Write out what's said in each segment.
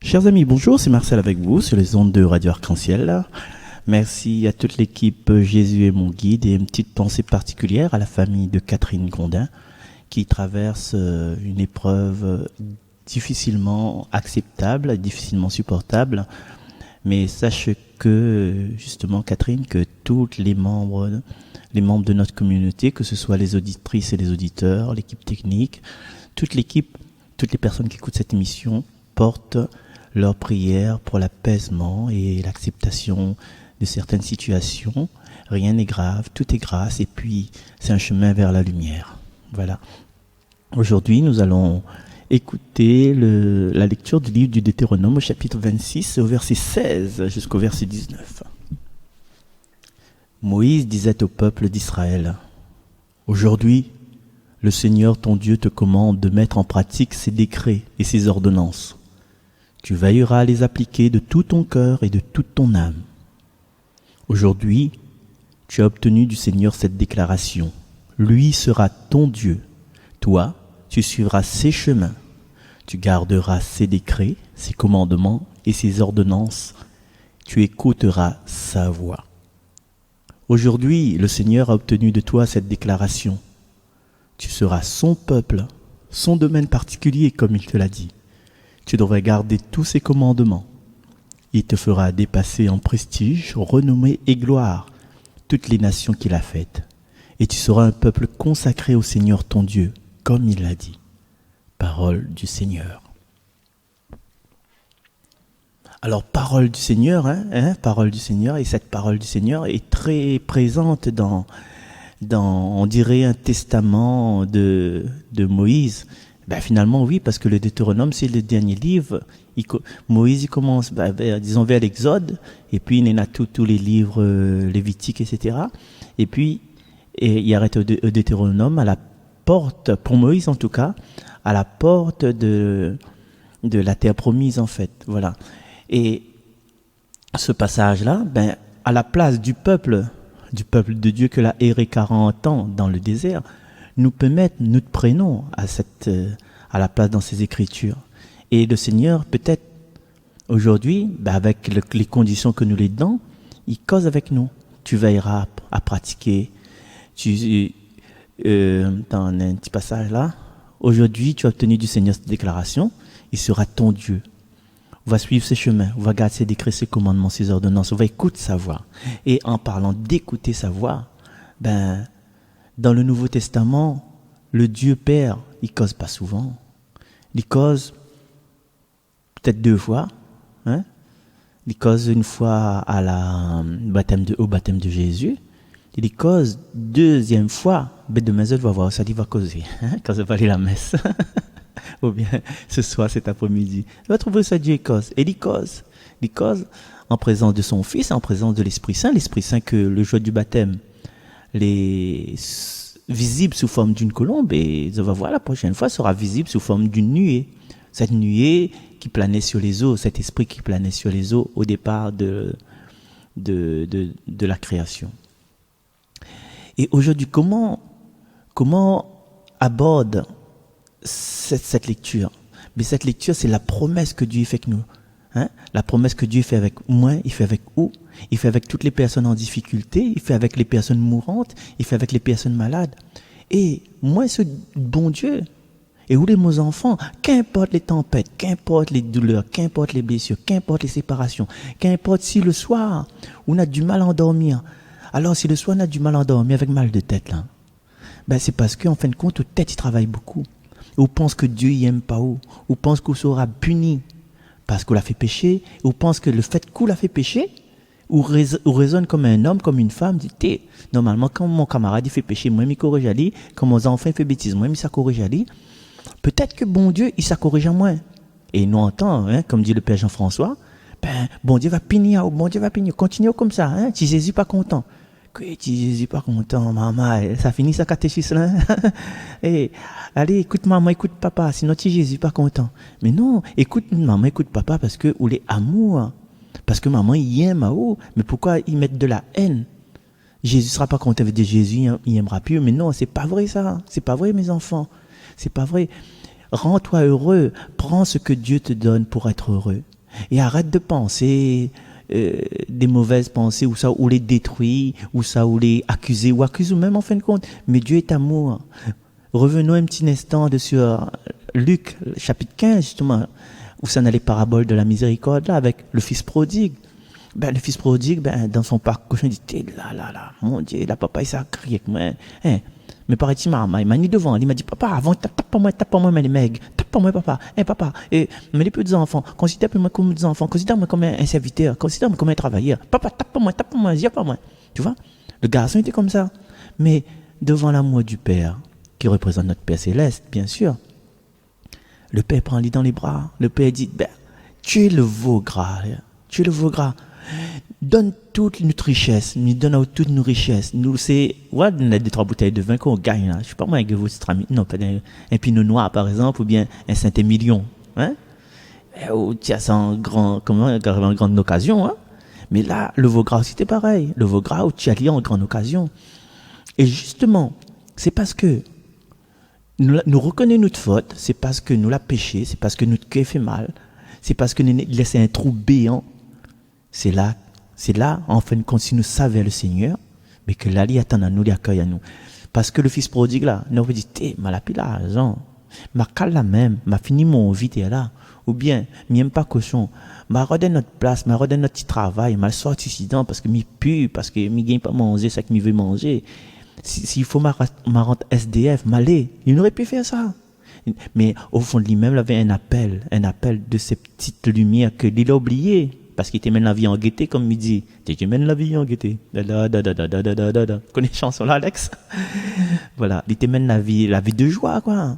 Chers amis, bonjour, c'est Marcel avec vous sur les ondes de Radio Arc-en-Ciel. Merci à toute l'équipe Jésus est mon guide et une petite pensée particulière à la famille de Catherine Grondin qui traverse une épreuve difficilement acceptable, difficilement supportable. Mais sache que, justement, Catherine, que tous les membres de notre communauté, que ce soit les auditrices et les auditeurs, l'équipe technique, toute l'équipe, toutes les personnes qui écoutent cette émission portent leur prière pour l'apaisement et l'acceptation de certaines situations. Rien n'est grave, tout est grâce et puis c'est un chemin vers la lumière. Voilà. Aujourd'hui, nous allons écouter la lecture du livre du Deutéronome au chapitre 26, au verset 16 jusqu'au verset 19. Moïse disait au peuple d'Israël, « Aujourd'hui, le Seigneur ton Dieu te commande de mettre en pratique ses décrets et ses ordonnances. Tu veilleras à les appliquer de tout ton cœur et de toute ton âme. Aujourd'hui, tu as obtenu du Seigneur cette déclaration. Lui sera ton Dieu. Toi, tu suivras ses chemins. Tu garderas ses décrets, ses commandements et ses ordonnances. Tu écouteras sa voix. Aujourd'hui, le Seigneur a obtenu de toi cette déclaration. Tu seras son peuple, son domaine particulier comme il te l'a dit. Tu devrais garder tous ses commandements. Il te fera dépasser en prestige, renommée et gloire toutes les nations qu'il a faites. Et tu seras un peuple consacré au Seigneur ton Dieu, comme il l'a dit. Parole du Seigneur. Alors, parole du Seigneur, parole du Seigneur, et cette parole du Seigneur est très présente dans on dirait, un testament de Moïse. Ben finalement, oui, parce que le Deutéronome, c'est le dernier livre. Moïse, il commence, disons, vers l'Exode, et puis il y en a tous les livres lévitiques, etc. Et puis, il arrête au Deutéronome, à la porte, pour Moïse en tout cas, à la porte de la terre promise, en fait. Voilà. Et ce passage-là, à la place du peuple de Dieu que l'a erré 40 ans dans le désert, nous peut mettre notre prénom à la place dans ces écritures. Et le Seigneur, peut-être, aujourd'hui, avec les conditions que nous lui donnons, il cause avec nous. Tu veilleras à pratiquer. Dans un petit passage là, aujourd'hui, tu as obtenu du Seigneur cette déclaration, il sera ton Dieu. On va suivre ses chemins, on va garder ses décrets, ses commandements, ses ordonnances, on va écouter sa voix. Et en parlant d'écouter sa voix, dans le Nouveau Testament, le Dieu Père, il cause pas souvent. Il cause peut-être 2 fois. Il cause une fois au baptême de Jésus. Il cause 2e fois. Demain, je vais voir ça, il va causer. Quand je vais aller à la messe. Ou bien ce soir, cet après-midi. Il va trouver ça, Dieu cause. Et il cause. Il cause en présence de son Fils, en présence de l'Esprit Saint. L'Esprit Saint que le jour du baptême, visible sous forme d'une colombe, et je vais voir la prochaine fois sera visible sous forme d'une nuée. Cette nuée qui planait sur les eaux, cet esprit qui planait sur les eaux au départ de la création. Et aujourd'hui, comment aborde cette lecture? Mais cette lecture, c'est la promesse que Dieu fait avec nous. La promesse que Dieu fait avec moi, il fait avec vous, il fait avec toutes les personnes en difficulté, il fait avec les personnes mourantes, il fait avec les personnes malades. Et moi, ce bon Dieu, et où les meus enfants, qu'importe les tempêtes, qu'importe les douleurs, qu'importe les blessures, qu'importe les séparations, qu'importe si le soir, on a du mal à endormir. Alors, si le soir, on a du mal à endormir avec mal de tête, là, c'est parce qu'en fin de compte, notre tête, il travaille beaucoup. On pense que Dieu, il aime pas où. On pense qu'on sera puni parce qu'on l'a fait pécher. On pense que le fait qu'on l'a fait pécher, ou raisonne comme un homme, comme une femme, dit, normalement, quand mon camarade il fait pécher, moi, il corrige à lui, quand mon enfant il fait bêtise, moi, il s'accorrige à lui. Peut-être que bon Dieu, il s'accorrige à moi. Et nous entendons, comme dit le Père Jean-François, bon Dieu va punir, continuez comme ça, si Jésus pas content. Que si Jésus pas content, maman, ça finit sa catéchisme là. Et allez, écoute maman, écoute papa, sinon si Jésus pas content. Mais non, écoute maman, écoute papa parce que ou les amours. Parce que maman, il aime à haut. Mais pourquoi ils mettent de la haine? Jésus sera pas content avec Jésus, il aimera plus. Mais non, c'est pas vrai ça. C'est pas vrai, mes enfants. C'est pas vrai. Rends-toi heureux. Prends ce que Dieu te donne pour être heureux. Et arrête de penser des mauvaises pensées, ou ça, ou les détruire, ou ça, ou les accuser, ou accuser même en fin de compte. Mais Dieu est amour. Revenons un petit instant sur Luc, chapitre 15, justement, où ça n'a les paraboles de la miséricorde, là, avec le fils prodigue. Le fils prodigue, dans son parcours, il dit, là, mon Dieu, là, papa, il s'est crié avec moi. Hein. Mais paraît-il, il m'a mis devant, il m'a dit, papa, avant, tape pas moi, mais les mecs, tape pas moi, papa, papa, mais les petits enfants, considère-moi comme des enfants, considère-moi comme un serviteur, considère-moi comme un travailleur, papa, tape pas moi, dis pas moi, tu vois, le garçon était comme ça, mais devant l'amour du Père, qui représente notre Père céleste, bien sûr, le Père prend lui dans les bras, le Père dit, tu es le veau gras, donne toute notre richesse, nous donne toute nos richesses. Nous, c'est, ouais, on a 2-3 bouteilles de vin qu'on gagne, là. Je sais pas moi, avec votre ami, non, pas un pinot noir, par exemple, ou bien un Saint-Émilion, hein. Ou tu as ça en grande occasion, hein. Mais là, le veau gras, c'était pareil. Le veau gras, tu as lié en grande occasion. Et justement, c'est parce que nous reconnaissons notre faute, c'est parce que nous l'avons péché, c'est parce que notre cœur fait mal, c'est parce que nous laissons un trou béant. C'est là, en fin de compte, si nous savions le Seigneur, mais que là, il attend à nous, il accueille à nous. Parce que le fils prodigue là, nous dit, ma lapi là, raison, ma cale la même, ma fini mon vite là, ou bien, m'aime pas cochon, ma redonne notre place, ma redonne notre petit travail, ma sorti ici dedans parce que m'y pue, parce que m'y gagne pas manger, ça que m'y veut manger. S'il faut ma rente SDF, m'aller, il n'aurait pu faire ça. Mais au fond de lui-même, il avait un appel de ces petites lumières que il a oublié. Parce qu'il te mène la vie en gaieté, comme il dit. Tu mènes la vie en gaieté. Connais la chanson là, Alex? Voilà. Il te mène la vie de joie, quoi.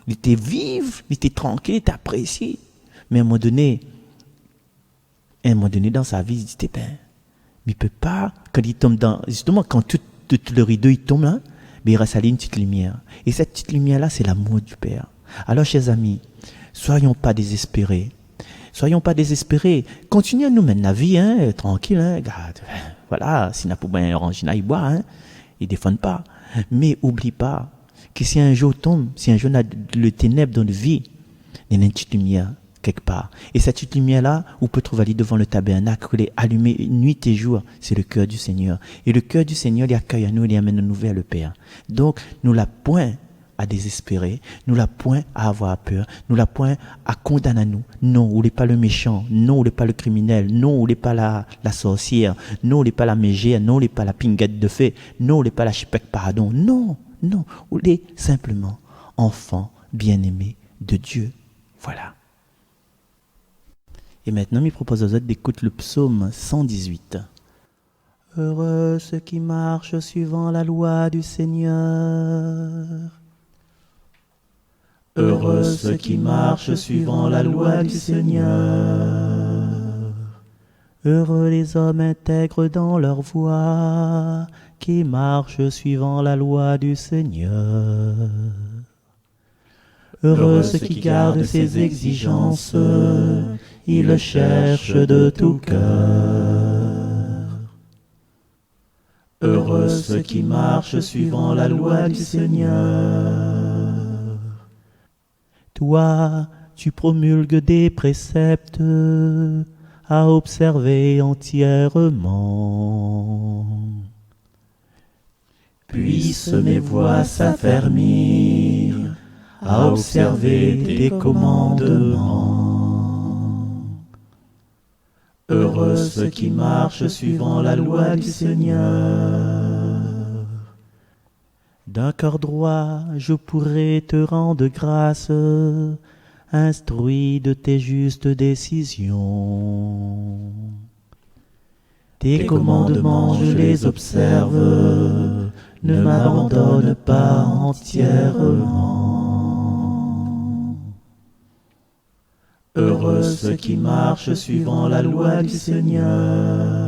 Il était vive, il était tranquille, il était apprécié. Mais à un moment donné, dans sa vie, il dit, mais il peut pas, quand il tombe justement, quand tout le rideau, il tombe là, mais il reste allé une petite lumière. Et cette petite lumière-là, c'est l'amour du Père. Alors, chers amis, soyons pas désespérés. Continuez à nous mener la vie, hein, tranquille, hein, regarde. Voilà, si n'a pas bien orange, il boit, hein. Ils défendent pas. Mais oublie pas que si un jour tombe, si un jour a le ténèbre dans la vie, il y a une petite lumière quelque part. Et cette petite lumière-là, on peut trouver devant le tabernacle, elle est allumée nuit et jour, c'est le cœur du Seigneur. Et le cœur du Seigneur, il accueille à nous, il amène à nous vers le Père. Donc, nous la point à désespérer, nous la point à avoir peur, nous la point à condamner à nous. Non, on n'est pas le méchant, non, on n'est pas le criminel, non, on n'est pas la sorcière, non, on n'est pas la mégère, non, on n'est pas la pinguette de fée, non, on n'est pas la chipec pardon, non, on est simplement enfant bien-aimé de Dieu. Voilà. Et maintenant, il propose aux autres d'écouter le psaume 118. Heureux ceux qui marchent suivant la loi du Seigneur. Heureux ceux qui marchent suivant la loi du Seigneur. Heureux les hommes intègres dans leur voie, qui marchent suivant la loi du Seigneur. Heureux ceux qui gardent ses exigences, ils le cherchent de tout cœur. Heureux ceux qui marchent suivant la loi du Seigneur. Toi, tu promulgues des préceptes à observer entièrement. Puissent mes voix s'affermir à observer tes commandements. Heureux ceux qui marchent suivant la loi du Seigneur. D'un cœur droit, je pourrais te rendre grâce, instruit de tes justes décisions. Tes commandements, je les observe, ne m'abandonne pas entièrement. Heureux ceux qui marchent suivant la loi du Seigneur.